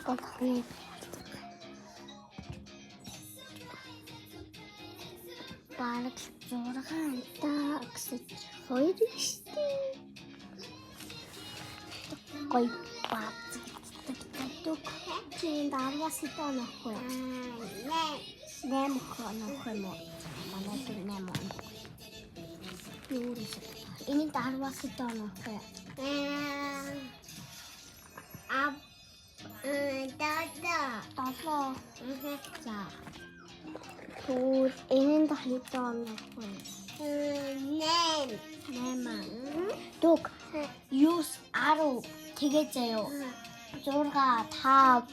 болгоно. Бараг 6 гэсэн 2 штий. Гой бац. Чи дарвас итаа нөхгүй. 8 нөхгүй мó. Манай тэр 8. Юу энэ дарвас итаа нөхгүй. Даа. За. Түр энэ дахитаа нөхгүй. 8. Дуг. Юус 10 тэгээ заяа. 6 5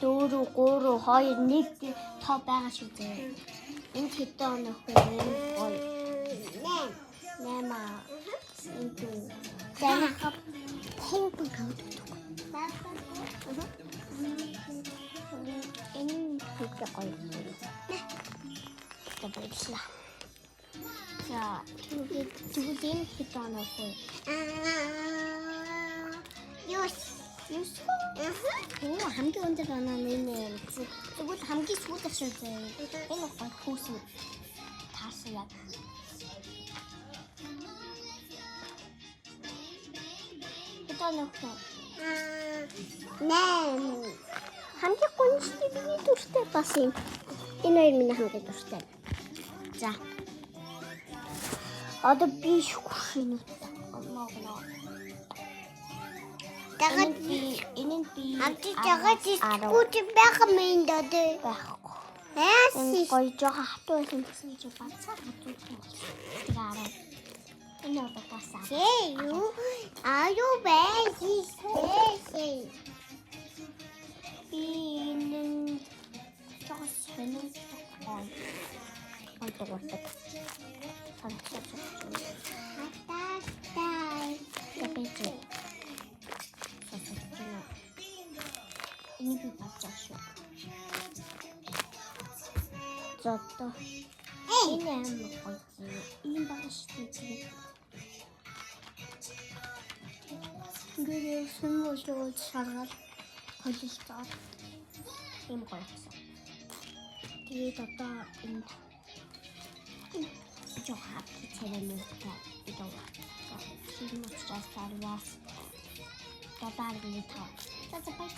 4 3 2 1 тоо байгаа шүү дээ. Энэ хэдэн өнөхгүй гоё. 8. Инту. Танах темп гэдэг. Энэ хэдэн гоё. Тэгэлээ. За, түгэлийн хэдэн өнөхгүй. Юус. Оо хамгийн өндөр оноо нэмээ. Тэгвэл хамгийн сүүлд шүү дээ. Энэ гол хүүсэн таасан яг. Хэдэн нөхөө? 8. Хамгийн гончтой миний дүртэй бас юм. Энэ хоёр миний хамгийн дүртэй. За. Одоо би шүхшин оноо. Tagad ini nanti tagad diskusi bermain dade. Merci. Kau jangan tu yang sengaja pasal tu. Tiada. Ini apa pasal? Ayo besi. Ini jangan senang sekali. Untuk. Atas. Ini bisa cocok. Jatuh. Ini yang mau ini bagus sedikit. Gede semua jual sangat konsisten. Ini bagus. Dia tetap ini. Jauh kita ini itu. Ini sudah terwas. Total gitu. Sampai